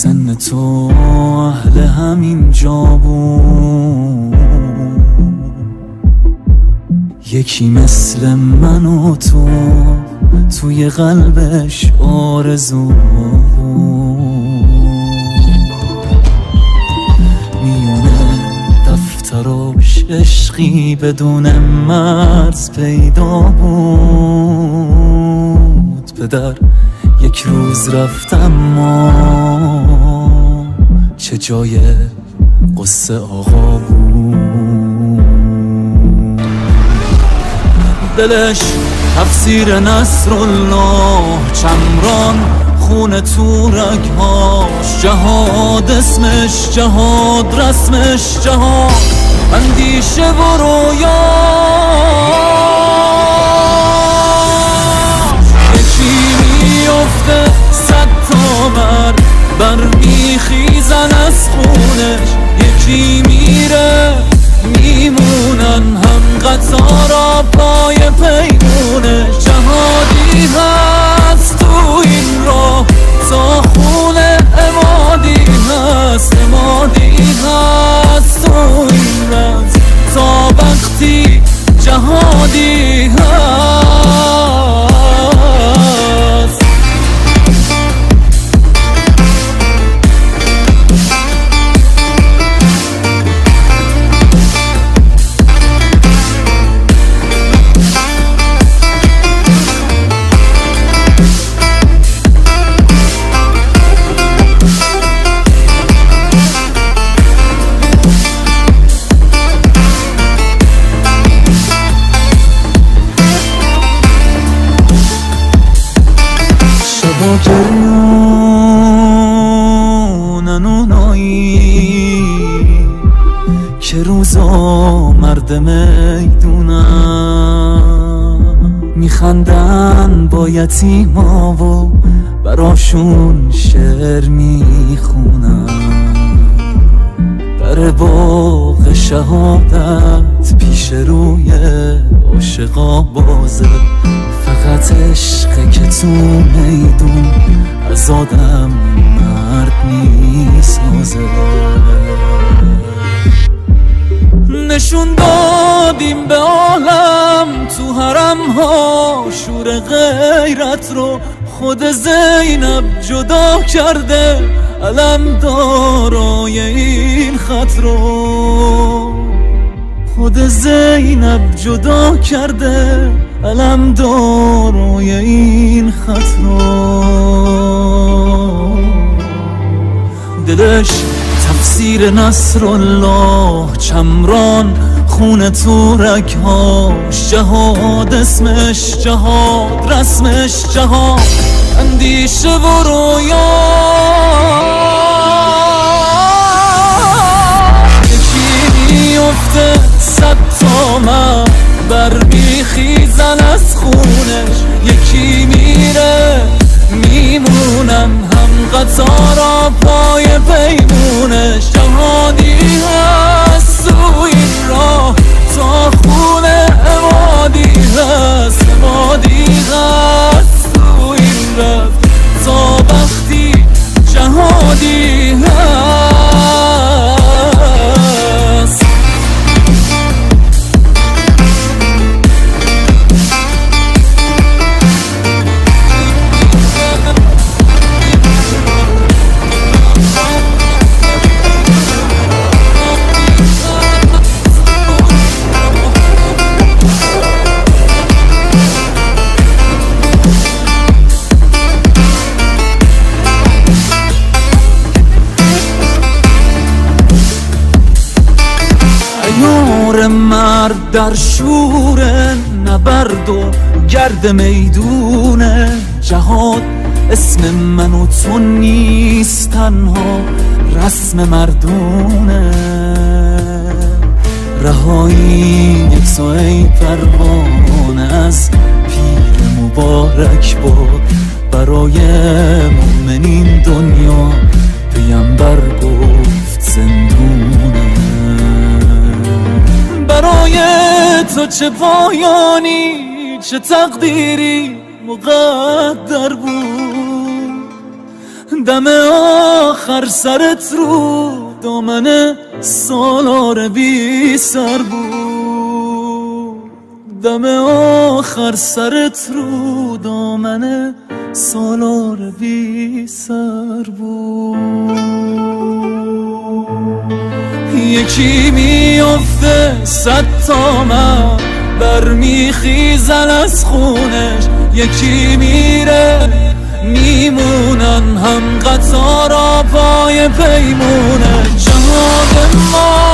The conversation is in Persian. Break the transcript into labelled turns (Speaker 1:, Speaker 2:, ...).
Speaker 1: سن تو اهل همین جا بود، یکی مثل من و تو توی قلبش آرزو بود. میونه دفتراش عشقی بدون مرز پیدا بود. پدر یک روز رفت اما چه جای قصه آقا بود. دلش تفسیر نصرالله چمران، خون تو رگهاش جهاد اسمش، جهاد رسمش جهاد، اندیشه و رویا. یکی میفته 100 تا مرد برمیخیزن از خونش، یکی میره میمونن هم قطارا پای پیمونش. جهادی هست تو این راه تا خونه امادی هست، امادی هست تو این رز تا وقتی جهادی هست. گریونن اونایی که روزا مرد میدونن، میخندن با یتیما و براشون شعر میخونن. در باغ شهادت پیش روی عاشقا بازه، فقط عشقه که تو میدون از آدم مرد میسازه. نشون دادیم به عالم تو حرم ها شور غیرت رو، خود زینب جدا کرده علم دارای این خط رو. خود زینب جدا کرده علم دارای این خط رو. دلش تفسیر نصرالله چمران، خون تو رگهاش جهاد اسمش، جهاد رسمش جهاد، اندیشه و رویا. یکی میفته 100 تا مرد برمیخیزن از خونش، یکی میره میمونم هم قطارا پای پیمونش. جهادی هست تو این راه تا خونه امادی هست، امادی هست تو این راه تا وقتی جهادی هست. مرد در شور نبرد و گرد میدونه، جهاد اسم من و تو نیست تنها رسم مردونه. رهایی تو ای پروانه از پیر مبارک باد، برای مومنین دنیا پیامبر گفت زندونه. برای تو چه پایانی چه تقدیری مقدر بود، دم آخر سرت رو دامن سالار بی سر بود، دم آخر سرت رو دامن سالار بی سر بود. یکی میافته 100 تا من برمیخیزن از خونش، یکی میره میمونن هم قطارا پای پیمونه. جهاد ما